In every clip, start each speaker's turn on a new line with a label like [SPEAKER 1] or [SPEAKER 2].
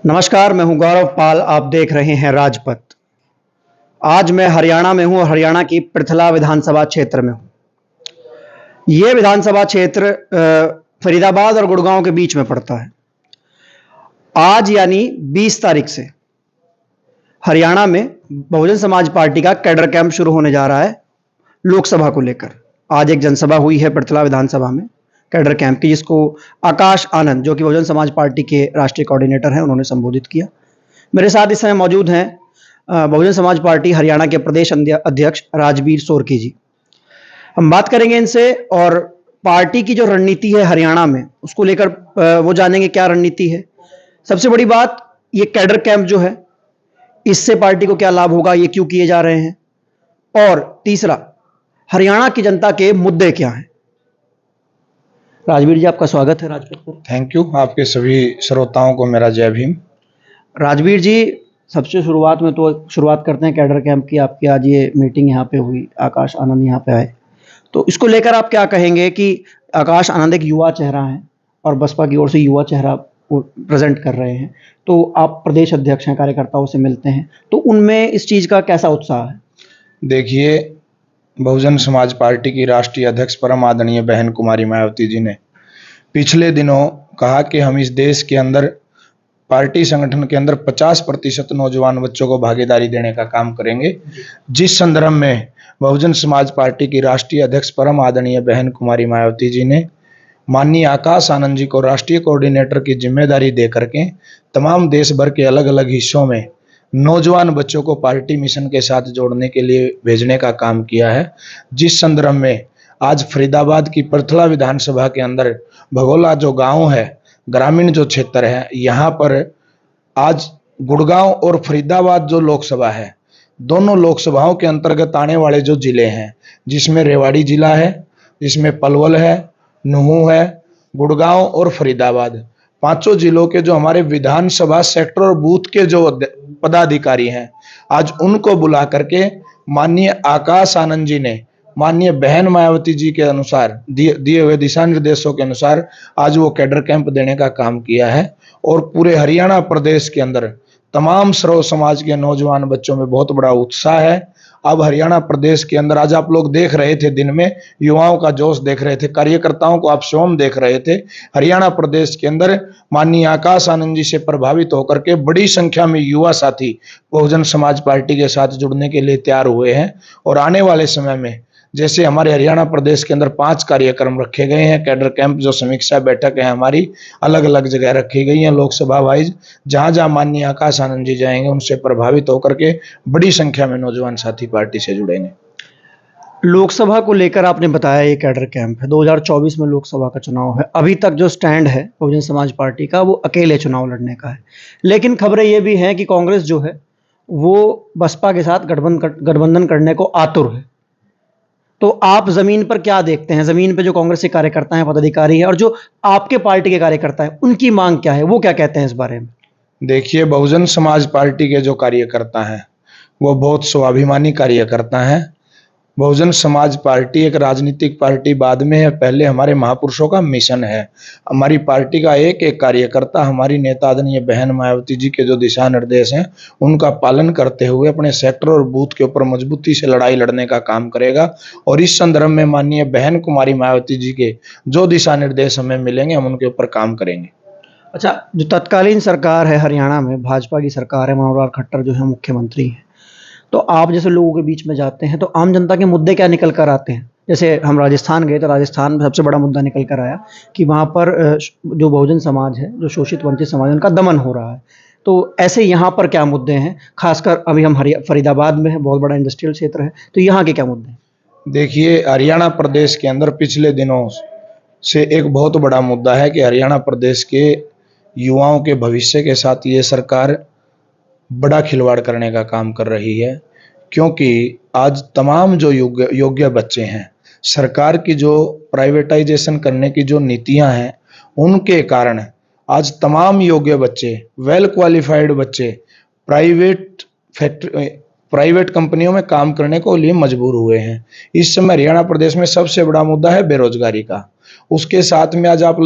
[SPEAKER 1] नमस्कार, मैं हूं गौरव पाल। आप देख रहे हैं राजपथ। आज मैं हरियाणा में हूं और हरियाणा की पृथला विधानसभा क्षेत्र में हूं। यह विधानसभा क्षेत्र फरीदाबाद और गुड़गांव के बीच में पड़ता है। आज यानी 20 तारीख से हरियाणा में बहुजन समाज पार्टी का कैडर कैंप शुरू होने जा रहा है लोकसभा को लेकर। आज एक जनसभा हुई है पृथला विधानसभा में कैडर कैंप की, जिसको आकाश आनंद, जो कि बहुजन समाज पार्टी के राष्ट्रीय कोऑर्डिनेटर हैं, उन्होंने संबोधित किया। मेरे साथ इस समय मौजूद हैं बहुजन समाज पार्टी हरियाणा के प्रदेश अध्यक्ष राजवीर सोरकी जी। हम बात करेंगे इनसे और पार्टी की जो रणनीति है हरियाणा में उसको लेकर वो जानेंगे क्या रणनीति है। सबसे बड़ी बात, ये कैडर कैंप जो है इससे पार्टी को क्या लाभ होगा, ये क्यों किए जा रहे हैं, और तीसरा, हरियाणा की जनता के मुद्दे क्या हैं। राजवीर जी, आपका स्वागत है राजपथ पर।
[SPEAKER 2] Thank you. आपके सभी श्रोताओं को मेरा जय भीम।
[SPEAKER 1] राजवीर जी, सबसे शुरुआत करते हैं कैडर कैंप की। आपकी आज ये मीटिंग यहाँ पे हुई, आकाश आनंद यहाँ पे आए, तो इसको लेकर आप क्या कहेंगे कि आकाश आनंद एक युवा चेहरा है और बसपा की ओर से युवा चेहरा प्रेजेंट कर रहे हैं, तो आप प्रदेश अध्यक्ष हैं, कार्यकर्ताओं से मिलते हैं, तो उनमें इस चीज़ का कैसा उत्साह है?
[SPEAKER 2] देखिए, बहुजन समाज पार्टी की राष्ट्रीय अध्यक्ष परम आदरणीय बहन कुमारी मायावती जी ने पिछले दिनों कहा कि हम इस देश के अंदर पार्टी संगठन के अंदर 50% नौजवान बच्चों को भागीदारी देने का काम करेंगे। जिस संदर्भ में बहुजन समाज पार्टी की राष्ट्रीय अध्यक्ष परम आदरणीय बहन कुमारी मायावती जी ने माननीय आकाश आनंद जी को राष्ट्रीय कोऑर्डिनेटर की जिम्मेदारी दे करके तमाम देश भर के अलग अलग हिस्सों में नौजवान बच्चों को पार्टी मिशन के साथ जोड़ने के लिए भेजने का काम किया है। जिस संदर्भ में आज फरीदाबाद की पृथला विधानसभा के अंदर भगोला जो गांव है, ग्रामीण जो क्षेत्र है, यहाँ पर आज गुड़गांव और फरीदाबाद जो लोकसभा है, दोनों लोकसभाओं के अंतर्गत आने वाले जो जिले हैं, जिसमें रेवाड़ी जिला है, जिसमें पलवल है, नुहू है, गुड़गांव और फरीदाबाद, पांचों जिलों के जो हमारे विधानसभा सेक्टर और बूथ के जो पदाधिकारी हैं, आज उनको बुला करके माननीय आकाश आनंद जी ने माननीय बहन मायावती जी के अनुसार दिए हुए दिशा निर्देशों के अनुसार आज वो कैडर कैंप देने का काम किया है। और पूरे हरियाणा प्रदेश के अंदर तमाम सर्व समाज के नौजवान बच्चों में बहुत बड़ा उत्साह है। अब हरियाणा प्रदेश के अंदर आज आप लोग देख रहे थे, दिन में युवाओं का जोश देख रहे थे, कार्यकर्ताओं को आप स्वयं देख रहे थे। हरियाणा प्रदेश के अंदर माननीय आकाश आनंद जी से प्रभावित होकर के बड़ी संख्या में युवा साथी बहुजन समाज पार्टी के साथ जुड़ने के लिए तैयार हुए हैं। और आने वाले समय में जैसे हमारे हरियाणा प्रदेश के अंदर 5 कार्यक्रम रखे गए हैं, कैडर कैंप जो समीक्षा बैठक है हमारी अलग अलग जगह रखी गई हैं लोकसभा वाइज, जहां जहां माननीय आकाश आनंद जी जाएंगे उनसे प्रभावित होकर के बड़ी संख्या में नौजवान साथी पार्टी से जुड़ेंगे।
[SPEAKER 1] लोकसभा को लेकर आपने बताया ये कैडर कैंप है, 2024 में लोकसभा का चुनाव है। अभी तक जो स्टैंड है बहुजन समाज पार्टी का, वो अकेले चुनाव लड़ने का है, लेकिन खबरें ये भी हैं कि कांग्रेस जो है वो बसपा के साथ गठबंधन करने को आतुर है। तो आप जमीन पर क्या देखते हैं? जमीन पे जो कांग्रेस के कार्यकर्ता हैं, पदाधिकारी हैं, और जो आपके पार्टी के कार्यकर्ता हैं, उनकी मांग क्या है, वो क्या कहते हैं इस बारे में?
[SPEAKER 2] देखिए, बहुजन समाज पार्टी के जो कार्यकर्ता हैं वो बहुत स्वाभिमानी कार्यकर्ता हैं। बहुजन समाज पार्टी एक राजनीतिक पार्टी बाद में है, पहले हमारे महापुरुषों का मिशन है। हमारी पार्टी का एक एक कार्यकर्ता हमारी नेता आदरणीय बहन मायावती जी के जो दिशा निर्देश हैं उनका पालन करते हुए अपने सेक्टर और बूथ के ऊपर मजबूती से लड़ाई लड़ने का काम करेगा। और इस संदर्भ में माननीय बहन कुमारी मायावती जी के जो दिशा निर्देश हमें मिलेंगे हम उनके ऊपर काम करेंगे।
[SPEAKER 1] अच्छा, जो तत्कालीन सरकार है हरियाणा में, भाजपा की सरकार है, मनोहर लाल खट्टर जो है मुख्यमंत्री हैं, तो आप जैसे लोगों के बीच में जाते हैं तो आम जनता के मुद्दे क्या निकल कर आते हैं? जैसे हम राजस्थान गए तो राजस्थान में सबसे बड़ा मुद्दा निकल कर आया कि वहाँ पर जो बहुजन समाज है, जो शोषित वंचित समाज है, उनका दमन हो रहा है। तो ऐसे यहाँ पर क्या मुद्दे हैं? खासकर अभी हम फरीदाबाद में है, बहुत बड़ा इंडस्ट्रियल क्षेत्र है, तो यहाँ के क्या मुद्दे हैं?
[SPEAKER 2] देखिए, हरियाणा प्रदेश के अंदर पिछले दिनों से एक बहुत बड़ा मुद्दा है कि हरियाणा प्रदेश के युवाओं के भविष्य के साथ ये सरकार बड़ा खिलवाड़ करने का काम कर रही है। क्योंकि आज तमाम जो योग्य बच्चे हैं, सरकार की जो प्राइवेटाइजेशन करने की जो नीतियां हैं उनके कारण आज तमाम योग्य बच्चे, वेल क्वालिफाइड बच्चे प्राइवेट कंपनियों में काम करने को लिए मजबूर हुए हैं। इस समय हरियाणा प्रदेश में सबसे बड़ा मुद्दा है बेरोजगारी का। उसके साथ में आज आप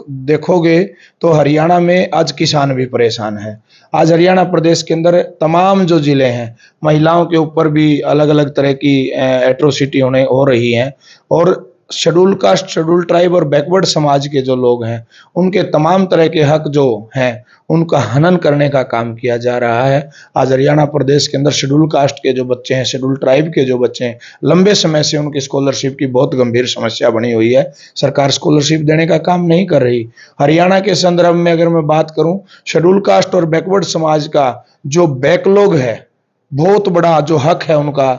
[SPEAKER 2] देखोगे तो हरियाणा में आज किसान भी परेशान है। आज हरियाणा प्रदेश के अंदर तमाम जो जिले हैं, महिलाओं के ऊपर भी अलग अलग तरह की एट्रोसिटी हो रही है, और शेड्यूल कास्ट, शेड्यूल ट्राइब और बैकवर्ड समाज के जो लोग हैं, उनके तमाम तरह के हक जो हैं उनका हनन करने का काम किया जा रहा है। आज हरियाणा प्रदेश के अंदर शेड्यूल कास्ट के जो बच्चे हैं, शेड्यूल ट्राइब के जो बच्चे हैं, लंबे समय से उनकी स्कॉलरशिप की बहुत गंभीर समस्या बनी हुई है। सरकार स्कॉलरशिप देने का काम नहीं कर रही। हरियाणा के संदर्भ में अगर मैं बात करूं, शेड्यूल कास्ट और बैकवर्ड समाज का जो बैकलॉग है, बहुत बड़ा जो हक है उनका,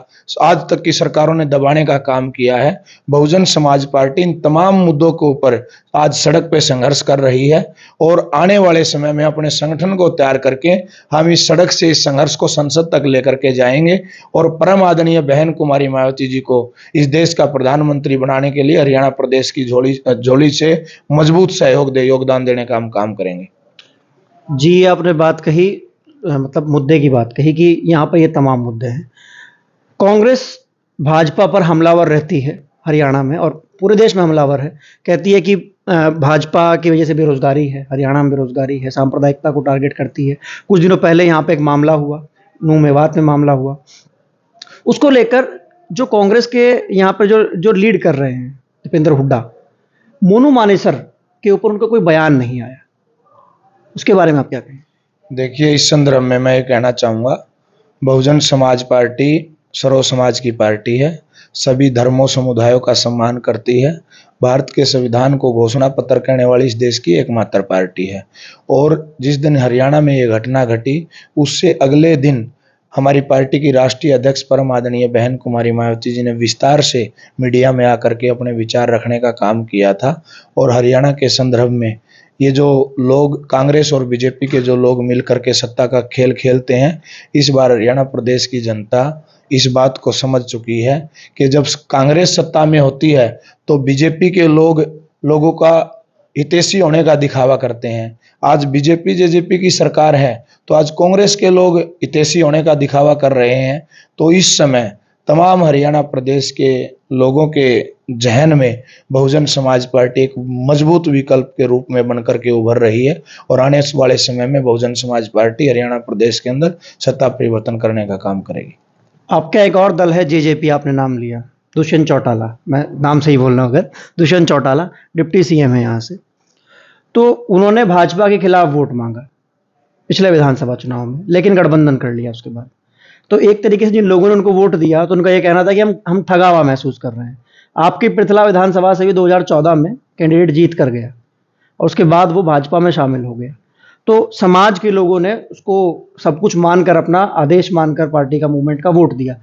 [SPEAKER 2] आज तक की सरकारों ने दबाने का काम किया है। बहुजन समाज पार्टी इन तमाम मुद्दों के ऊपर आज सड़क पे संघर्ष कर रही है, और आने वाले समय में अपने संगठन को तैयार करके हम इस सड़क से इस संघर्ष को संसद तक लेकर के जाएंगे, और परम आदरणीय बहन कुमारी मायावती जी को इस देश का प्रधानमंत्री बनाने के लिए हरियाणा प्रदेश की झोली से मजबूत सहयोग योगदान देने का हम काम करेंगे।
[SPEAKER 1] जी, आपने बात कही, मतलब मुद्दे की बात कही कि यहाँ पर ये तमाम मुद्दे हैं। कांग्रेस भाजपा पर हमलावर रहती है हरियाणा में, और पूरे देश में हमलावर है। कहती है कि भाजपा की वजह से बेरोजगारी है, हरियाणा में बेरोजगारी है, सांप्रदायिकता को टारगेट करती है। कुछ दिनों पहले यहाँ पे एक मामला हुआ, नूह मेवात में मामला हुआ, उसको लेकर जो कांग्रेस के यहाँ पर जो लीड कर रहे हैं दीपेंद्र हुड्डा, मोनू मानेसर के ऊपर उनका कोई बयान नहीं आया। उसके बारे में आप क्या कहें?
[SPEAKER 2] देखिए, इस संदर्भ में मैं ये कहना चाहूँगा, बहुजन समाज पार्टी सर्व समाज की पार्टी है, सभी धर्मों समुदायों का सम्मान करती है, भारत के संविधान को घोषणा पत्र करने वाली इस देश की एकमात्र पार्टी है। और जिस दिन हरियाणा में ये घटना घटी, उससे अगले दिन हमारी पार्टी की राष्ट्रीय अध्यक्ष परम आदरणीय बहन कुमारी मायावती जी ने विस्तार से मीडिया में आकर के अपने विचार रखने का काम किया था। और हरियाणा के संदर्भ में ये जो लोग, कांग्रेस और बीजेपी के जो लोग मिलकर के सत्ता का खेल खेलते हैं, इस बार हरियाणा प्रदेश की जनता इस बात को समझ चुकी है कि जब कांग्रेस सत्ता में होती है तो बीजेपी के लोगों का हितैषी होने का दिखावा करते हैं। आज बीजेपी जेजेपी की सरकार है तो आज कांग्रेस के लोग हितैषी होने का दिखावा कर रहे हैं। तो इस समय तमाम हरियाणा प्रदेश के लोगों के जहन में बहुजन समाज पार्टी एक मजबूत विकल्प के रूप में बनकर के उभर रही है, और आने वाले समय में बहुजन समाज पार्टी हरियाणा प्रदेश के अंदर सत्ता परिवर्तन करने का काम करेगी।
[SPEAKER 1] आपका एक और दल है जेजेपी, आपने नाम लिया, दुष्यंत चौटाला, मैं नाम सही बोल रहा हूँ अगर, दुष्यंत चौटाला डिप्टी सीएम है यहाँ से। तो उन्होंने भाजपा के खिलाफ वोट मांगा पिछले विधानसभा चुनाव में, लेकिन गठबंधन कर लिया उसके बाद। तो एक तरीके से जिन लोगों ने उनको वोट दिया, तो उनका यह कहना था कि हम ठगा हुआ महसूस कर रहे हैं। आपकी पृथला विधानसभा से भी 2014 में कैंडिडेट जीत कर गया, और उसके बाद वो भाजपा में शामिल हो गया। तो समाज के लोगों ने उसको सब कुछ मानकर, अपना आदेश मानकर पार्टी का, मूवमेंट का वोट दिया।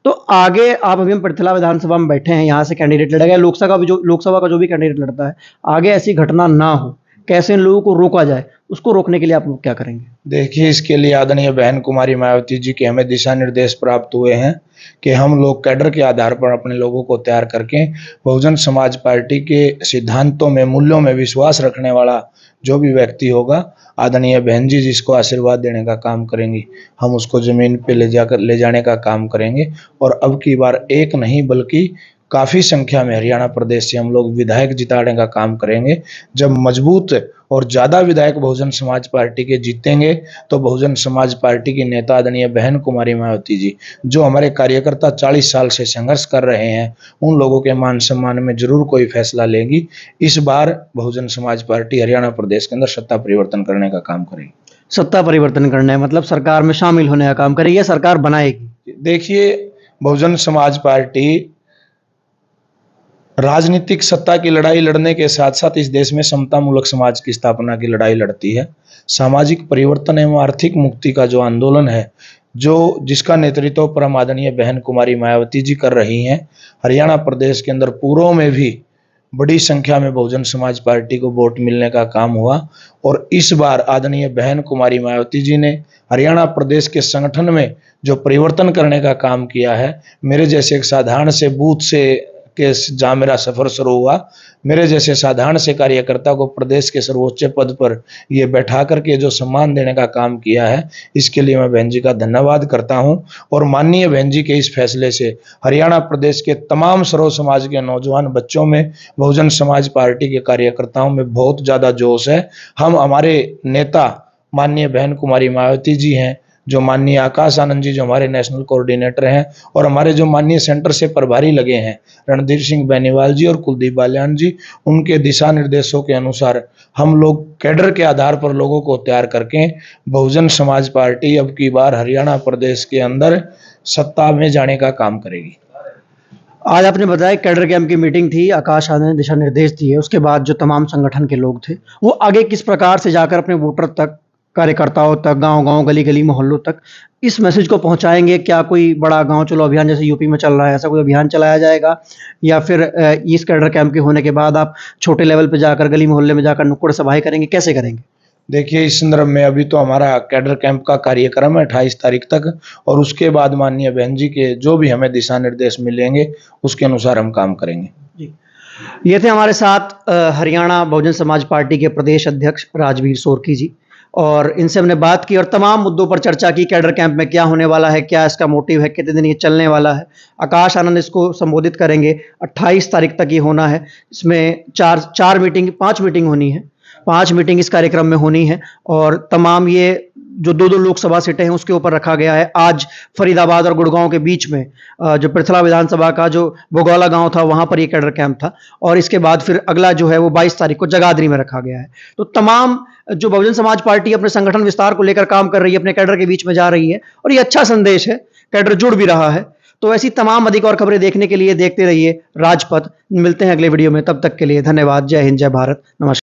[SPEAKER 1] तो आगे आप अभी हम पृथला विधानसभा में बैठे हैं, यहाँ से कैंडिडेट लड़ेगा, लोकसभा का जो भी कैंडिडेट लड़ता है, आगे ऐसी घटना ना हो, कैसे इन लोगों को रोका जाए, उसको रोकने के लिए आप लोग क्या करेंगे?
[SPEAKER 2] देखिए, इसके लिए आदरणीय बहन कुमारी मायावती जी के हमें दिशा निर्देश प्राप्त हुए हैं कि हम लोग कैडर के आधार पर अपने लोगों को तैयार करके बहुजन समाज पार्टी के सिद्धांतों में, मूल्यों में विश्वास रखने वाला जो भी व्यक्ति होगा, आदरणीय बहन जी जिसको आशीर्वाद देने का काम करेंगी, हम उसको जमीन पे ले जाने का काम करेंगे। और अब की बार एक नहीं बल्कि काफ़ी संख्या में हरियाणा प्रदेश से हम लोग विधायक जिताने का काम करेंगे। जब मजबूत और ज़्यादा विधायक बहुजन समाज पार्टी के जीतेंगे तो बहुजन समाज पार्टी की नेता आदरणीय बहन कुमारी मायावती जी, जो हमारे कार्यकर्ता 40 साल से संघर्ष कर रहे हैं, उन लोगों के मान सम्मान में जरूर कोई फैसला लेगी। इस बार बहुजन समाज पार्टी हरियाणा प्रदेश के अंदर सत्ता परिवर्तन करने का काम करेगी।
[SPEAKER 1] सत्ता परिवर्तन करना है मतलब सरकार में शामिल होने का काम करेगी या सरकार बनाएगी?
[SPEAKER 2] देखिए, बहुजन समाज पार्टी राजनीतिक सत्ता की लड़ाई लड़ने के साथ साथ इस देश में समता मूलक समाज की स्थापना की लड़ाई लड़ती है। सामाजिक परिवर्तन एवं आर्थिक मुक्ति का जो आंदोलन है, जिसका नेतृत्व परम आदरणीय बहन कुमारी मायावती जी कर रही हैं, हरियाणा प्रदेश के अंदर पूर्व में भी बड़ी संख्या में बहुजन समाज पार्टी को वोट मिलने का काम हुआ। और इस बार आदरणीय बहन कुमारी मायावती जी ने हरियाणा प्रदेश के संगठन में जो परिवर्तन करने का काम किया है, मेरे जैसे एक साधारण से बूथ से के जहाँ मेरा सफर शुरू हुआ, मेरे जैसे साधारण से कार्यकर्ता को प्रदेश के सर्वोच्च पद पर ये बैठा करके जो सम्मान देने का काम किया है, इसके लिए मैं बहन जी का धन्यवाद करता हूं। और माननीय बहन जी के इस फैसले से हरियाणा प्रदेश के तमाम सर्व समाज के नौजवान बच्चों में, बहुजन समाज पार्टी के कार्यकर्ताओं में बहुत ज्यादा जोश है। हम हमारे नेता माननीय बहन कुमारी मायावती जी हैं, जो माननीय आकाश आनंद जी जो हमारे नेशनल कोऑर्डिनेटर हैं, और हमारे जो माननीय सेंटर से प्रभारी लगे हैं रणधीर सिंह बेनीवाल जी और कुलदीप बालियान जी, उनके दिशा निर्देशों के अनुसार हम लोग कैडर के आधार पर लोगों को तैयार करके बहुजन समाज पार्टी अब की बार हरियाणा प्रदेश के अंदर सत्ता में जाने का काम करेगी।
[SPEAKER 1] आज आपने बताया कैडर कैंप की मीटिंग थी, आकाश आनंद ने दिशा निर्देश दिए, उसके बाद जो तमाम संगठन के लोग थे वो आगे किस प्रकार से जाकर अपने वोटर तक, कार्यकर्ताओं तक, गांव-गांव, गली-गली, मोहल्लों तक इस मैसेज को पहुंचाएंगे? क्या कोई बड़ा गांव चलो अभियान जैसे यूपी में चल रहा है, ऐसा कोई अभियान चलाया जाएगा, या फिर इस कैडर कैंप के होने के बाद आप छोटे लेवल पे जाकर, गली मोहल्ले में जाकर नुक्कड़ सभाएं करेंगे, कैसे करेंगे?
[SPEAKER 2] देखिए, इस संदर्भ में अभी तो हमारा कैडर कैंप का कार्यक्रम है 28 तारीख तक, और उसके बाद माननीय बहन जी के जो भी हमें दिशा निर्देश मिलेंगे उसके अनुसार हम काम करेंगे।
[SPEAKER 1] जी, ये थे हमारे साथ हरियाणा बहुजन समाज पार्टी के प्रदेश अध्यक्ष राजवीर सोरकी जी, और इनसे हमने बात की और तमाम मुद्दों पर चर्चा की। कैडर कैंप में क्या होने वाला है, क्या इसका मोटिव है, कितने दिन ये चलने वाला है। आकाश आनंद इसको संबोधित करेंगे, 28 तारीख तक ये होना है। इसमें 5 मीटिंग होनी है, 5 मीटिंग इस कार्यक्रम में होनी है, और तमाम ये जो 2-2 लोकसभा सीटें हैं उसके ऊपर रखा गया है। आज फरीदाबाद और गुड़गांव के बीच में जो पृथला विधानसभा का जो भोगौला गांव था वहां पर ये कैडर कैंप था, और इसके बाद फिर अगला जो है वो 22 तारीख को जगाधरी में रखा गया है। तो तमाम जो बहुजन समाज पार्टी अपने संगठन विस्तार को लेकर काम कर रही है, अपने कैडर के बीच में जा रही है, और ये अच्छा संदेश है, कैडर जुड़ भी रहा है। तो ऐसी तमाम अधिक और खबरें देखने के लिए देखते रहिए राजपथ। मिलते हैं अगले वीडियो में, तब तक के लिए धन्यवाद। जय हिंद, जय भारत, नमस्कार।